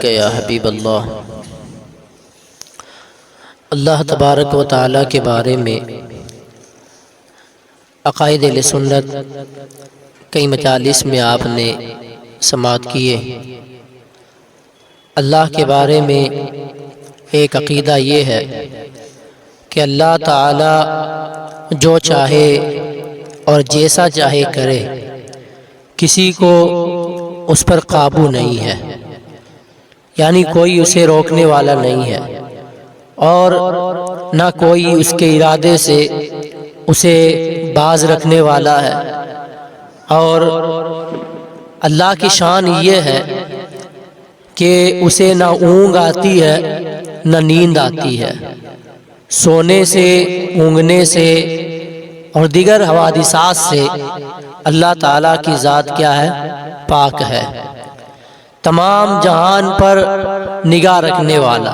کہ یا حبیب اللہ، اللہ تبارک و تعالیٰ کے بارے میں عقائد اہل سنت کئی مجالس میں آپ نے سماعت کیے۔ اللہ کے بارے میں ایک عقیدہ یہ ہے کہ اللہ تعالیٰ جو چاہے اور جیسا چاہے کرے، کسی کو اس پر قابو نہیں ہے، یعنی کوئی اسے روکنے والا نہیں ہے، اور نہ کوئی اس کے ارادے سے اسے باز رکھنے والا ہے۔ اور اللہ کی شان یہ ہے کہ اسے نہ اونگ آتی ہے نہ نیند آتی ہے، سونے سے، اونگنے سے اور دیگر حوادثات سے اللہ تعالیٰ کی ذات کیا ہے؟ پاک ہے۔ تمام جہان پر نگاہ رکھنے والا،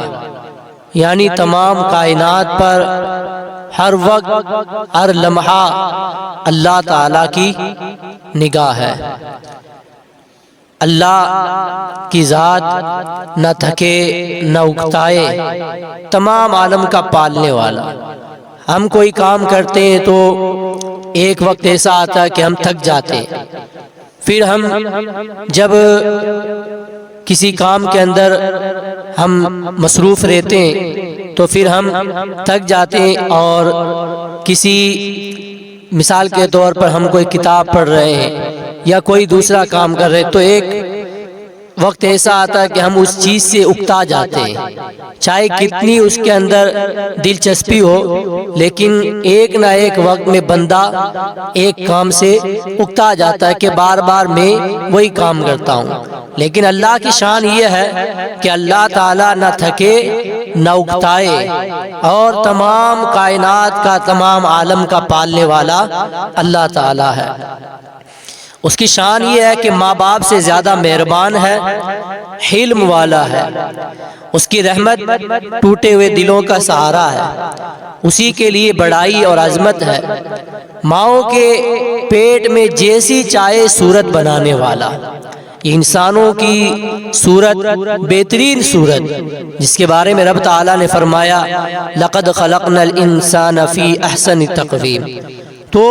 یعنی تمام کائنات پر ہر وقت ہر لمحہ اللہ تعالیٰ کی نگاہ ہے۔ اللہ کی ذات نہ تھکے نہ اکتائے، تمام عالم کا پالنے والا۔ ہم کوئی کام کرتے ہیں تو ایک وقت ایسا آتا ہے کہ ہم تھک جاتے ہیں، پھر ہم جب کسی کام کے اندر ہم مصروف رہتے ہیں تو پھر ہم تھک جاتے ہیں، اور کسی مثال کے طور پر ہم کوئی کتاب پڑھ رہے ہیں یا کوئی دوسرا کام کر رہے ہیں تو ایک وقت ایسا آتا ہے کہ ہم اس چیز سے اکتا جاتے ہیں، چاہے کتنی اس کے اندر دلچسپی ہو، لیکن ایک نہ ایک وقت میں بندہ ایک کام سے اکتا جاتا ہے کہ بار بار میں وہی کام کرتا ہوں۔ لیکن اللہ کی شان یہ ہے کہ اللہ تعالیٰ نہ تھکے نہ اکتائے، اور تمام کائنات کا، تمام عالم کا پالنے والا اللہ تعالیٰ ہے۔ اس کی شان یہ ہے کہ ماں باپ سے زیادہ مہربان ہے، حلم والا ہے۔ اس کی رحمت ٹوٹے ہوئے دلوں کا سہارا ہے، اسی کے لیے بڑائی اور عظمت ہے۔ ماؤں کے پیٹ میں جیسی چاہے صورت بنانے والا، انسانوں کی صورت بہترین صورت، جس کے بارے میں رب تعالیٰ نے فرمایا لَقَدْ خَلَقْنَا الْإِنسَانَ فِي أَحْسَنِ تَقْوِيمٍ۔ تو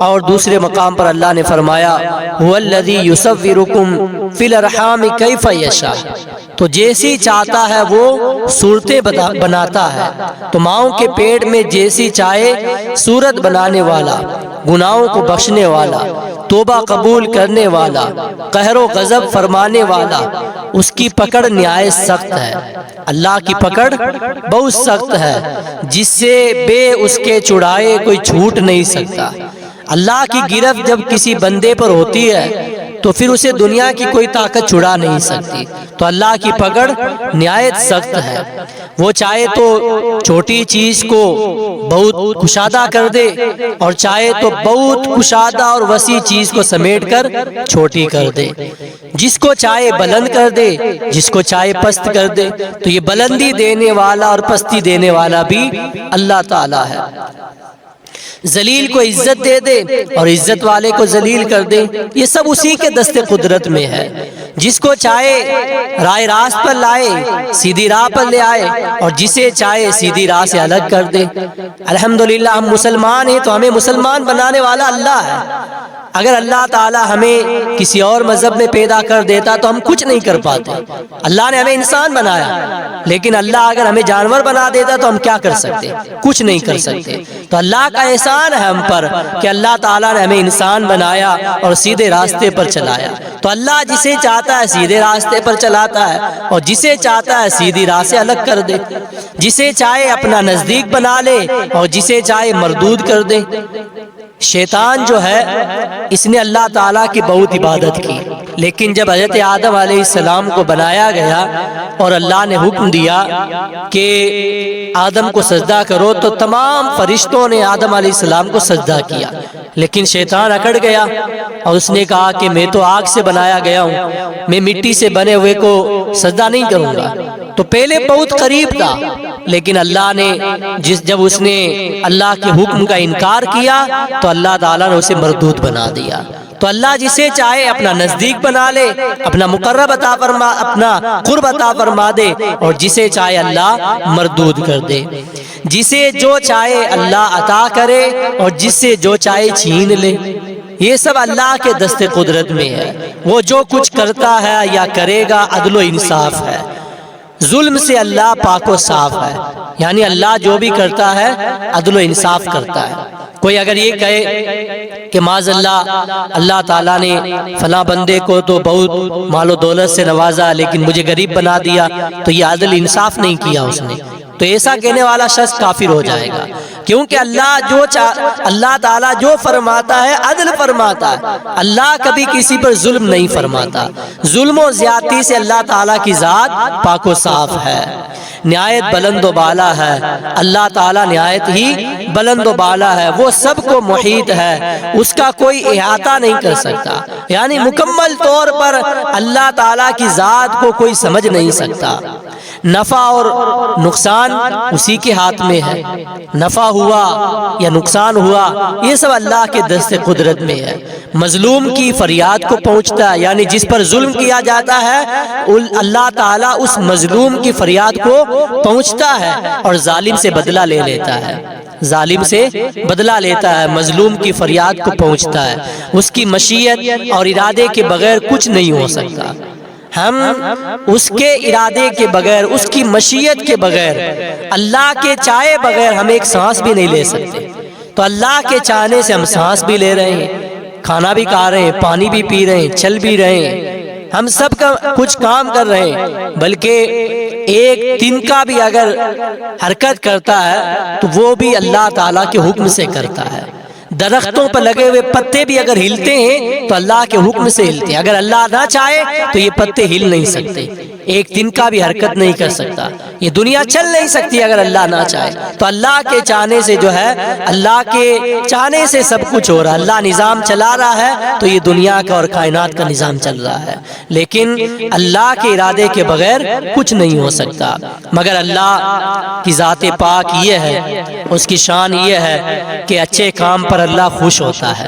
اور دوسرے مقام پر اللہ نے فرمایا هُوَ الَّذِي يُصَوِّرُكُمْ فِي الْأَرْحَامِ كَيْفَ يَشَاءُ۔ تو جیسی چاہتا ہے وہ صورتیں بناتا ہے۔ تو ماؤں کے پیٹ میں جیسی چاہے صورت بنانے والا، گناہوں کو بخشنے والا، توبہ قبول کرنے والا، قہر و غضب فرمانے والا، اس کی پکڑ نہایت سخت ہے۔ اللہ کی پکڑ بہت سخت ہے، جس سے بے اس کے چھڑائے کوئی چھوٹ نہیں سکتا۔ اللہ کی گرفت جب کسی بندے پر ہوتی ہے تو پھر اسے دنیا کی کوئی طاقت چھڑا نہیں سکتی۔ تو اللہ کی پکڑ نہایت سخت ہے، وہ چاہے تو چھوٹی چیز کو بہت کشادہ کر دے، اور چاہے تو بہت کشادہ اور وسیع چیز کو سمیٹ کر چھوٹی کر دے، جس کو چاہے بلند کر دے، جس کو چاہے پست کر دے۔ تو یہ بلندی دینے والا اور پستی دینے والا بھی اللہ تعالیٰ ہے۔ ذلیل کو عزت دے دے اور عزت والے کو ذلیل کر دے، یہ سب اسی کے دست قدرت میں ہے۔ جس کو چاہے راہ راست پر لائے، سیدھی راہ پر لے آئے، اور جسے چاہے سیدھی راہ سے الگ کر دے۔ الحمدللہ ہم مسلمان ہیں تو ہمیں مسلمان بنانے والا اللہ ہے۔ اگر اللہ تعالیٰ ہمیں کسی اور مذہب میں پیدا کر دیتا تو ہم کچھ نہیں کر پاتے۔ اللہ نے ہمیں انسان بنایا، لیکن اللہ اگر ہمیں جانور بنا دیتا تو ہم کیا کر سکتے؟ کچھ نہیں کر سکتے۔ تو اللہ کا احسان ہے ہم پر کہ اللہ تعالیٰ نے ہمیں انسان بنایا اور سیدھے راستے پر چلایا۔ تو اللہ جسے چاہتا ہے سیدھے راستے پر چلاتا ہے، اور جسے چاہتا ہے سیدھی راہ سے الگ کر دے، جسے چاہے اپنا نزدیک بنا لے اور جسے چاہے مردود کر دے۔ شیطان جو ہے اس نے اللہ تعالیٰ کی بہت عبادت کی، لیکن جب حضرت آدم علیہ السلام کو بنایا گیا اور اللہ نے حکم دیا کہ آدم کو سجدہ کرو، تو تمام فرشتوں نے آدم علیہ السلام کو سجدہ کیا، لیکن شیطان اکڑ گیا اور اس نے کہا کہ میں تو آگ سے بنایا گیا ہوں، میں مٹی سے بنے ہوئے کو سجدہ نہیں کروں گا۔ تو پہلے بہت قریب تھا، لیکن اللہ نے جب اس نے اللہ کے حکم کا انکار کیا تو اللہ تعالیٰ نے اسے مردود بنا دیا۔ تو اللہ جسے چاہے اپنا نزدیک بنا لے، اپنا مقرب عطا فرما، اپنا قرب عطا فرما دے، اور جسے چاہے اللہ مردود کر دے۔ جسے جو چاہے اللہ عطا کرے اور جس سے جو چاہے چھین لے۔ یہ سب اللہ کے دست قدرت میں ہے۔ وہ جو کچھ کرتا ہے یا کرے گا عدل و انصاف ہے۔ ظلم سے اللہ پاک و صاف ہے، یعنی اللہ جو بھی کرتا ہے عدل و انصاف کرتا ہے۔ کوئی اگر یہ کہے کہ معاذ اللہ تعالیٰ نے فلاں بندے کو تو بہت مال و دولت سے نوازا لیکن مجھے غریب بنا دیا، تو یہ عدل انصاف نہیں کیا اس نے، تو ایسا کہنے والا شخص کافر ہو جائے گا۔ کیونکہ اللہ تعالیٰ جو فرماتا ہے عدل فرماتا ہے۔ اللہ کبھی کسی پر ظلم نہیں فرماتا۔ ظلم و زیادتی سے اللہ تعالیٰ کی ذات پاک و صاف ہے، نہایت بلند و بالا ہے۔ اللہ تعالیٰ نہایت ہی بلند و بالا ہے، وہ سب کو محیط ہے، اس کا کوئی احاطہ نہیں کر سکتا، یعنی مکمل طور پر اللہ تعالیٰ کی ذات کو کوئی سمجھ نہیں سکتا۔ نفع اور نقصان اسی کے ہاتھ میں ہے، نفع ہوا یا نقصان ہوا یہ سب اللہ کے دست قدرت میں ہے۔ مظلوم کی فریاد کو پہنچتا ہے، یعنی جس پر ظلم کیا جاتا ہے اللہ تعالیٰ اس مظلوم کی فریاد کو پہنچتا ہے اور ظالم سے بدلہ لے لیتا ہے، ظالم سے بدلہ لیتا ہے، مظلوم کی فریاد کو پہنچتا ہے۔ اس کی مشیت اور ارادے کے بغیر کچھ نہیں ہو سکتا۔ ہم اس کے ارادے کے بغیر، اس کی مشیت کے بغیر، اللہ کے چاہے بغیر ہم ایک سانس بھی نہیں لے سکتے۔ تو اللہ کے چاہنے سے ہم سانس بھی لے رہے ہیں، کھانا بھی کھا رہے ہیں، پانی بھی پی رہے ہیں، چل بھی رہے ہیں، ہم سب کا کچھ کام کر رہے ہیں۔ بلکہ ایک تنکا بھی اگر حرکت کرتا ہے تو وہ بھی اللہ تعالیٰ کے حکم سے کرتا ہے۔ درختوں پر لگے ہوئے پتے بھی اگر ہلتے ہیں تو اللہ کے حکم سے ہلتے ہیں، اگر اللہ نہ چاہے تو یہ پتے ہل نہیں سکتے، ایک تنکا بھی حرکت نہیں کر سکتا، یہ دنیا چل نہیں سکتی اگر اللہ نہ چاہے۔ تو اللہ کے چاہنے سے جو ہے، اللہ کے چاہنے سے سب کچھ ہو رہا ہے، اللہ نظام چلا رہا ہے تو یہ دنیا کا اور کائنات کا نظام چل رہا ہے، لیکن اللہ کے ارادے کے بغیر کچھ نہیں ہو سکتا۔ مگر اللہ کی ذات پاک یہ ہے، اس کی شان یہ ہے کہ اچھے کام پر اللہ خوش ہوتا ہے۔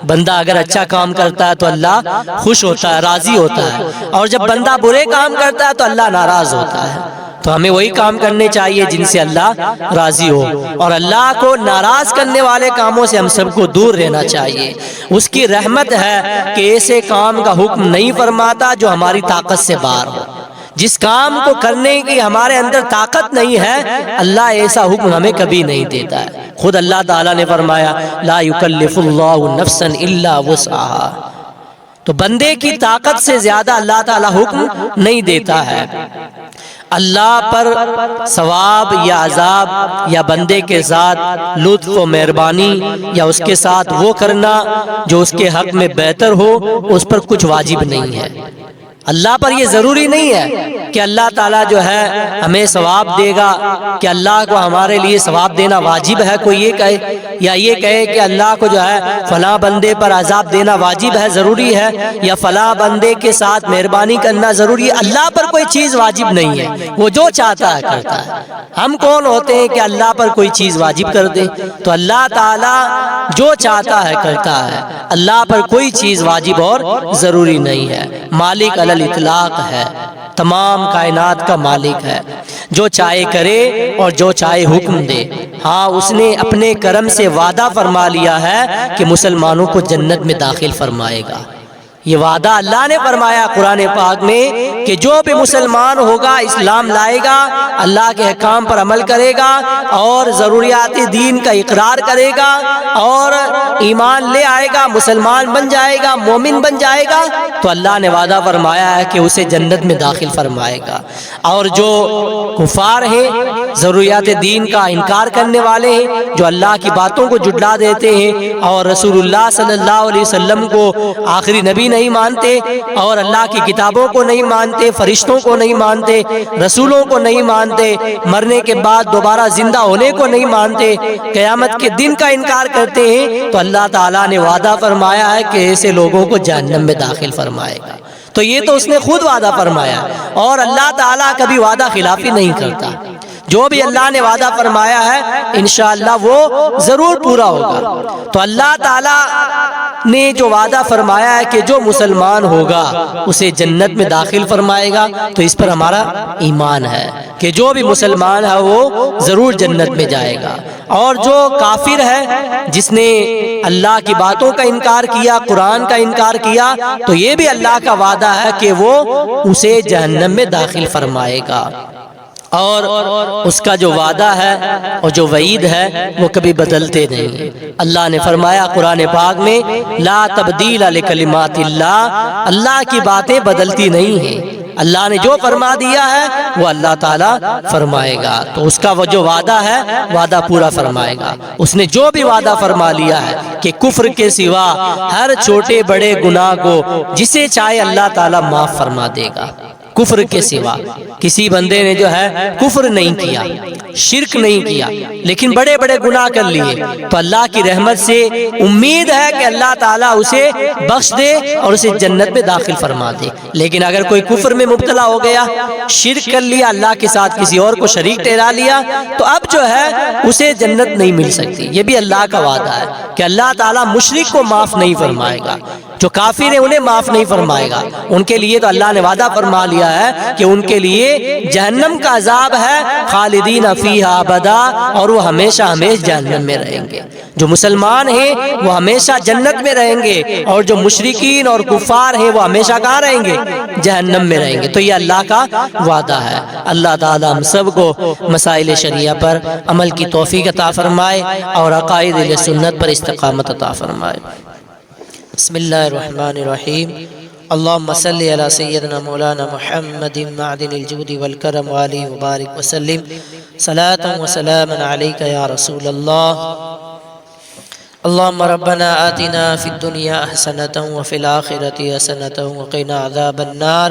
بندہ اگر اچھا کام کرتا ہے تو اللہ خوش ہوتا ہے، راضی ہوتا ہے، اور جب بندہ برے کام کرتا ہے تو اللہ ناراض ہوتا ہے۔ تو ہمیں وہی کام کرنے چاہیے جن سے اللہ راضی ہو، اور اللہ کو ناراض کرنے والے کاموں سے ہم سب کو دور رہنا چاہیے۔ اس کی رحمت ہے کہ ایسے کام کا حکم نہیں فرماتا جو ہماری طاقت سے باہر ہو۔ جس کام کو کرنے کی ہمارے اندر طاقت نہیں ہے اللہ ایسا حکم ہمیں کبھی نہیں دیتا ہے۔ خود اللہ تعالیٰ نے فرمایا لا یکلف اللہ نفسا الا وسعها، تو بندے کی طاقت سے زیادہ اللہ تعالیٰ حکم نہیں دیتا ہے۔ اللہ پر ثواب یا عذاب یا بندے کے ساتھ لطف و مہربانی یا اس کے ساتھ وہ کرنا جو اس کے حق میں بہتر ہو، اس پر کچھ واجب نہیں ہے۔ اللہ پر یہ ضروری نہیں ہے کہ اللہ تعالیٰ جو ہے ہمیں ثواب دے گا، کہ اللہ کو ہمارے لیے ثواب دینا واجب ہے کوئی یہ کہے، یا یہ کہے کہ اللہ کو جو ہے فلاں بندے پر عذاب دینا واجب ہے، ضروری ہے، یا فلاں بندے کے ساتھ مہربانی کرنا ضروری ہے۔ اللہ پر کوئی چیز واجب نہیں ہے، وہ جو چاہتا ہے کرتا ہے۔ ہم کون ہوتے ہیں کہ اللہ پر کوئی چیز واجب کر دیں؟ تو اللہ تعالیٰ جو چاہتا ہے کرتا ہے، اللہ پر کوئی چیز واجب اور ضروری نہیں ہے۔ مالک الاطلاق ہے، تمام کائنات کا مالک ہے، جو چاہے کرے اور جو چاہے حکم دے۔ ہاں اس نے اپنے کرم سے وعدہ فرما لیا ہے کہ مسلمانوں کو جنت میں داخل فرمائے گا۔ یہ وعدہ اللہ نے فرمایا قرآن پاک میں کہ جو بھی مسلمان ہوگا، اسلام لائے گا، اللہ کے احکام پر عمل کرے گا اور ضروریات دین کا اقرار کرے گا اور ایمان لے آئے گا، مسلمان بن جائے گا، مومن بن جائے گا، تو اللہ نے وعدہ فرمایا ہے کہ اسے جنت میں داخل فرمائے گا۔ اور جو کفار ہیں، ضروریات دین کا انکار کرنے والے ہیں، جو اللہ کی باتوں کو جھٹلا دیتے ہیں اور رسول اللہ صلی اللہ علیہ وسلم کو آخری نبی نہیں مانتے اور اللہ کی کتابوں کو نہیں مانتے، فرشتوں کو نہیں مانتے، رسولوں کو نہیں مانتے، مرنے کے بعد دوبارہ زندہ ہونے کو نہیں مانتے، قیامت کے دن کا انکار کرتے ہیں، تو اللہ تعالیٰ نے وعدہ فرمایا ہے کہ ایسے لوگوں کو جہنم میں داخل فرمائے گا۔ تو یہ تو اس نے خود وعدہ فرمایا، اور اللہ تعالیٰ کبھی وعدہ خلافی نہیں کرتا۔ جو بھی اللہ نے وعدہ فرمایا ہے انشاءاللہ وہ ضرور پورا ہوگا۔ تو اللہ تعالیٰ نے جو وعدہ فرمایا ہے کہ جو مسلمان ہوگا اسے جنت میں داخل فرمائے گا، تو اس پر ہمارا ایمان ہے کہ جو بھی مسلمان ہے وہ ضرور جنت میں جائے گا۔ اور جو کافر ہے، جس نے اللہ کی باتوں کا انکار کیا، قرآن کا انکار کیا، تو یہ بھی اللہ کا وعدہ ہے کہ وہ اسے جہنم میں داخل فرمائے گا۔ اور اس کا جو وعدہ ہے اور جو وعید ہے وہ کبھی بدلتے نہیں۔ اللہ نے فرمایا قرآن پاک میں، لا تبدیل لکلمات اللہ، اللہ کی باتیں بدلتی نہیں ہیں، اللہ نے جو فرما دیا ہے وہ اللہ تعالیٰ فرمائے گا، تو اس کا وہ جو وعدہ ہے وعدہ پورا فرمائے گا۔ اس نے جو بھی وعدہ فرما لیا ہے کہ کفر کے سوا ہر چھوٹے بڑے گناہ کو جسے چاہے اللہ تعالیٰ معاف فرما دے گا۔ کفر کے سوا کسی بندے نے جو ہے کفر نہیں کیا، شرک نہیں کیا، لیکن بڑے بڑے گناہ کر لیے، تو اللہ کی رحمت سے امید ہے کہ اللہ تعالیٰ اسے بخش دے اور اسے جنت میں داخل فرما دے۔ لیکن اگر کوئی کفر میں مبتلا ہو گیا، شرک کر لیا، اللہ کے ساتھ کسی اور کو شریک ٹھہرا لیا، تو اب جو ہے اسے جنت نہیں مل سکتی۔ یہ بھی اللہ کا وعدہ ہے کہ اللہ تعالیٰ مشرک کو معاف نہیں فرمائے گا، جو کافر ہیں انہیں معاف نہیں فرمائے گا۔ ان کے لیے تو اللہ نے وعدہ فرما لیا ہے کہ ان کے لیے جہنم کا عذاب ہے، خالدین فیہا ابدا، اور وہ ہمیشہ ہمیشہ جہنم میں رہیں گے۔ جو مسلمان ہیں وہ ہمیشہ جنت میں رہیں گے، اور جو مشرکین اور کفار ہیں وہ ہمیشہ کہاں رہیں گے؟ جہنم میں رہیں گے۔ تو یہ اللہ کا وعدہ ہے۔ اللہ تعالی ہم سب کو مسائل شریعہ پر عمل کی توفیق عطا فرمائے اور عقائد اہل سنت پر استقامت عطا فرمائے۔ بسم اللہ الرحمن الرحیم۔ اللہم صلی علی سیدنا مولانا محمد معدن الجود والکرم وآلہ وبارک وسلم، صلاة و سلاما علیک یا رسول اللہ۔ اللہم ربنا آتنا فی الدنیا حسنة وفی الآخرة حسنة وقنا عذاب النار۔